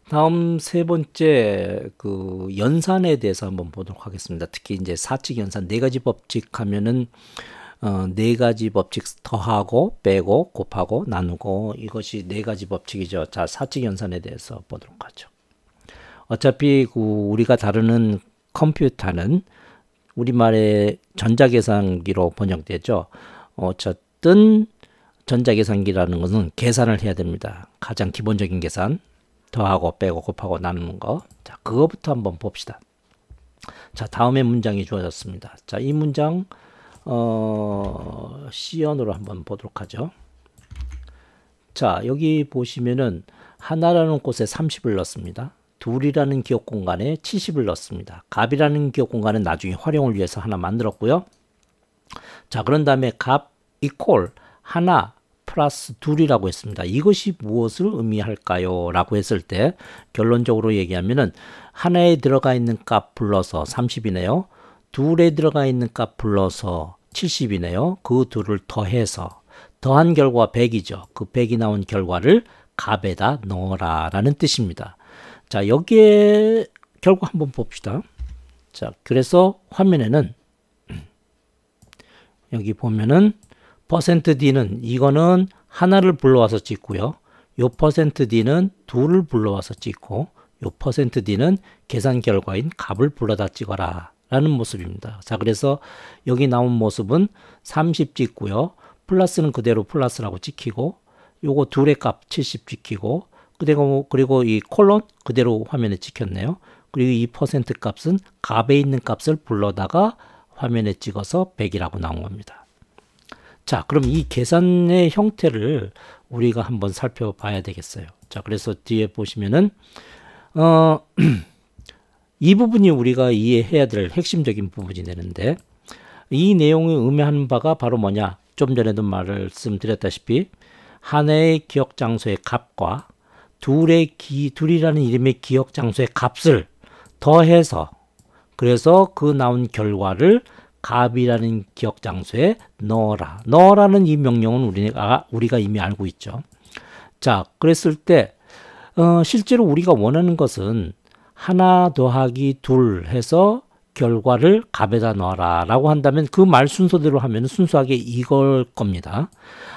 다음 세 번째 그 연산에 대해서 한번 보도록 하겠습니다. 특히 이제 사칙 연산 네 가지 법칙 하면은 네 가지 법칙 더하고 빼고 곱하고 나누고 이것이 네 가지 법칙이죠. 자, 사칙 연산에 대해서 보도록 하죠. 어차피 그 우리가 다루는 컴퓨터는 우리말의 전자계산기로 번역되죠. 어쨌든 전자계산기라는 것은 계산을 해야 됩니다. 가장 기본적인 계산. 더하고 빼고 곱하고 나누는 거. 자, 그거부터 한번 봅시다. 자, 다음에 문장이 주어졌습니다. 자, 이 문장 C연으로 한번 보도록 하죠. 자, 여기 보시면은 하나라는 곳에 30을 넣습니다. 둘이라는 기억 공간에 70을 넣습니다. 값이라는 기억 공간은 나중에 활용을 위해서 하나 만들었고요. 자, 그런 다음에 값 이퀄 하나 플러스 둘이라고 했습니다. 이것이 무엇을 의미할까요? 라고 했을 때 결론적으로 얘기하면은 하나에 들어가 있는 값 불러서 30이네요. 둘에 들어가 있는 값 불러서 70이네요. 그 둘을 더해서 더한 결과가 100이죠. 그 100이 나온 결과를 값에다 넣어라 라는 뜻입니다. 자, 여기에 결과 한번 봅시다. 자, 그래서 화면에는 여기 보면은 %D는 이거는 하나를 불러와서 찍고요. 요 %D는 둘을 불러와서 찍고 요 %D는 계산 결과인 값을 불러다 찍어라 라는 모습입니다. 자, 그래서 여기 나온 모습은 30 찍고요. 플러스는 그대로 플러스라고 찍히고 요거 둘의 값 70 찍히고 그리고 이 콜론 그대로 화면에 찍혔네요. 그리고 이 % 값은 값에 있는 값을 불러다가 화면에 찍어서 100이라고 나온 겁니다. 자, 그럼 이 계산의 형태를 우리가 한번 살펴봐야 되겠어요. 자, 그래서 뒤에 보시면은 이 부분이 우리가 이해해야 될 핵심적인 부분이 되는데 이 내용이 의미하는 바가 바로 뭐냐? 좀 전에도 말씀드렸다시피 하나의 기억 장소의 값과 둘이라는 이름의 기억 장소의 값을 더해서 그래서 그 나온 결과를 값이라는 기억 장소에 넣어라는 이 명령은 우리가 이미 알고 있죠. 자, 그랬을 때 실제로 우리가 원하는 것은 하나 더하기 둘 해서 결과를 값에다 넣어라 라고 한다면 그 말 순서대로 하면 순수하게 이걸 겁니다.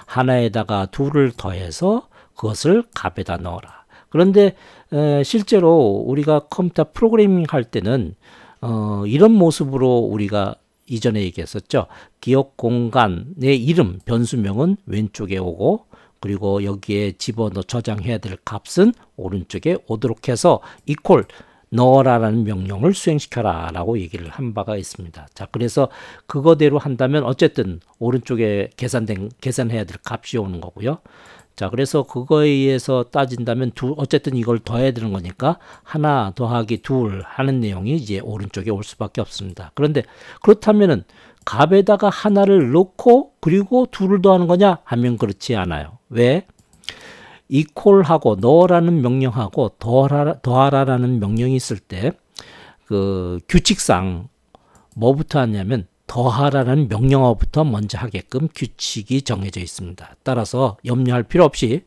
하나에다가 둘을 더해서 그것을 값에다 넣어라. 그런데 실제로 우리가 컴퓨터 프로그래밍 할 때는 이런 모습으로 우리가 이전에 얘기했었죠. 기억 공간의 이름, 변수명은 왼쪽에 오고 그리고 여기에 집어넣어 저장해야 될 값은 오른쪽에 오도록 해서 이퀄 넣어라라는 명령을 수행시켜라 라고 얘기를 한 바가 있습니다. 자, 그래서 그거대로 한다면 어쨌든 오른쪽에 계산해야 될 값이 오는 거고요. 자, 그래서 그거에 의해서 따진다면 어쨌든 이걸 더해야 되는 거니까 하나 더하기 둘 하는 내용이 이제 오른쪽에 올 수밖에 없습니다. 그런데 그렇다면은 값에다가 하나를 넣고 그리고 둘을 더하는 거냐 하면 그렇지 않아요. 왜? 이퀄하고 넣어라는 명령하고 더하라라는 명령이 있을 때 그 규칙상 뭐부터 하냐면 더하라는 명령어부터 먼저 하게끔 규칙이 정해져 있습니다. 따라서 염려할 필요 없이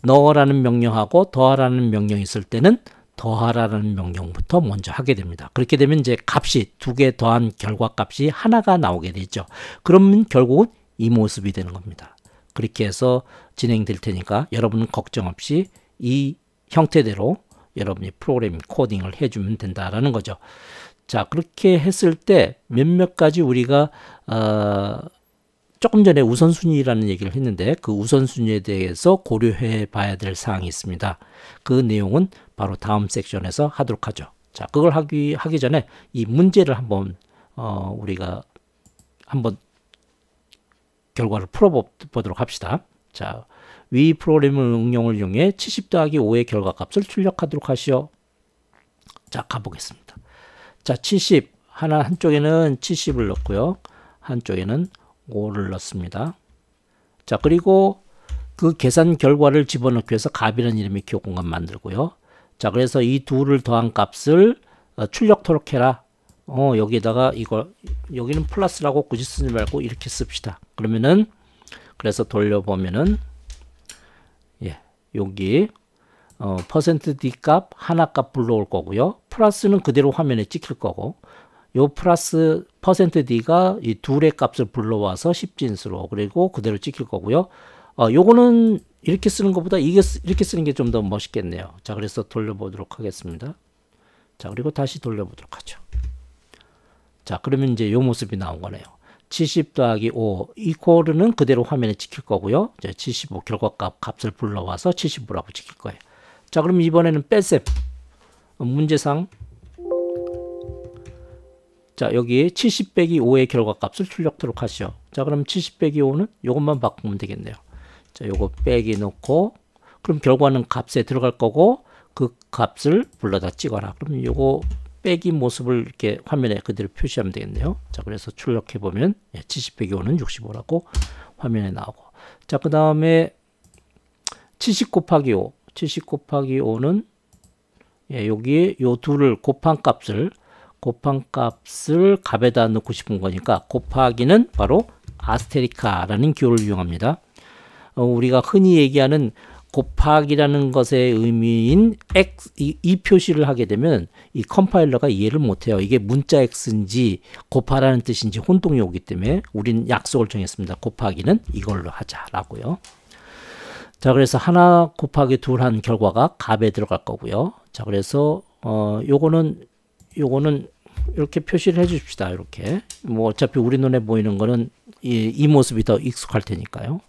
넣어라는 명령하고 더하라는 명령이 있을 때는 더하라는 명령부터 먼저 하게 됩니다. 그렇게 되면 이제 값이 두 개 더한 결과값이 하나가 나오게 되죠. 그러면 결국은 이 모습이 되는 겁니다. 그렇게 해서 진행될 테니까 여러분은 걱정 없이 이 형태대로 여러분이 프로그래밍 코딩을 해주면 된다라는 거죠. 자, 그렇게 했을 때 몇몇 가지 우리가 조금 전에 우선순위라는 얘기를 했는데 그 우선순위에 대해서 고려해 봐야 될 사항이 있습니다. 그 내용은 바로 다음 섹션에서 하도록 하죠. 자, 그걸 하기 전에 이 문제를 한번 우리가 한번 결과를 풀어보도록 합시다. 자, 위 프로그래밍 응용을 이용해 70 더하기 5의 결과값을 출력하도록 하시오. 자, 가보겠습니다. 자, 70 한쪽에는 70을 넣고요. 한쪽에는 5를 넣습니다. 자, 그리고 그 계산 결과를 집어넣기 위해서 값이라는 이름의 기억 공간 만들고요. 자, 그래서 이 둘을 더한 값을 출력토록 해라. 여기에다가 여기는 플러스라고 굳이 쓰지 말고 이렇게 씁시다. 그러면은 그래서 돌려보면은 여기 퍼센트 D 값 하나 값 불러올 거고요. 플러스는 그대로 화면에 찍힐 거고, 요 플러스 퍼센트 D가 이 둘의 값을 불러와서 10진수로 그리고 그대로 찍힐 거고요. 요거는 이렇게 쓰는 것보다 이렇게 쓰는 게 좀 더 멋있겠네요. 자, 그래서 돌려보도록 하겠습니다. 자, 그리고 다시 돌려보도록 하죠. 자, 그러면 이제 요 모습이 나온 거네요. 70 더하기 5 이퀄은 그대로 화면에 찍힐 거고요. 이제 75 결과값 값을 불러와서 75라고 찍힐 거예요. 자, 그럼 이번에는 뺄셈. 문제상 자, 여기 70 빼기 5의 결과값을 출력토록 하시죠. 자, 그럼 70 빼기 5는 요것만 바꾸면 되겠네요. 자, 요거 빼기 놓고 그럼 결과는 값에 들어갈 거고 그 값을 불러다 찍어라. 그럼 요거 빼기 모습을 이렇게 화면에 그대로 표시하면 되겠네요. 자, 그래서 출력해 보면 70 빼기 5는 65라고 화면에 나오고. 자, 그 다음에 70 곱하기 5. 70 곱하기 5는 여기에 요 둘을 곱한 값을 값에다 넣고 싶은 거니까 곱하기는 바로 아스테리카라는 기호를 이용합니다. 우리가 흔히 얘기하는 곱하기라는 것의 의미인 X, 이 표시를 하게 되면 이 컴파일러가 이해를 못해요. 이게 문자 X인지 곱하라는 뜻인지 혼동이 오기 때문에 우리는 약속을 정했습니다. 곱하기는 이걸로 하자라고요. 자, 그래서 하나 곱하기 둘 한 결과가 값에 들어갈 거고요. 자, 그래서 요거는 이렇게 표시를 해 주십시다. 이렇게 뭐 어차피 우리 눈에 보이는 거는 이 모습이 더 익숙할 테니까요.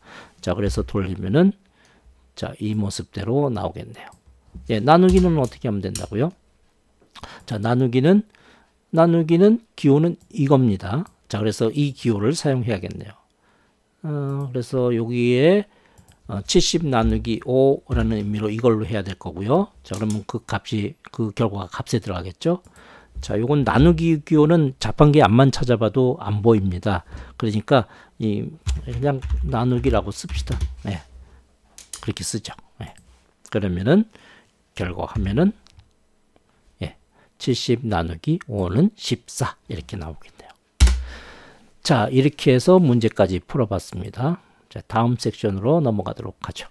자, 그래서 돌리면은 자, 이 모습대로 나오겠네요. 예, 나누기는 어떻게 하면 된다고요? 자, 나누기는 기호는 이겁니다. 자, 그래서 이 기호를 사용해야겠네요. 그래서 여기에 70 나누기 5라는 의미로 이걸로 해야 될 거고요. 자, 그러면 그 결과가 값에 들어가겠죠. 자, 요건 나누기 기호는 자판기 앞만 찾아봐도 안 보입니다. 그러니까 그냥 나누기라고 씁시다. 네. 그렇게 쓰죠. 네. 그러면은 결과 화면은 70 나누기 5는 14 이렇게 나오겠네요. 자, 이렇게 해서 문제까지 풀어봤습니다. 자, 다음 섹션으로 넘어가도록 하죠.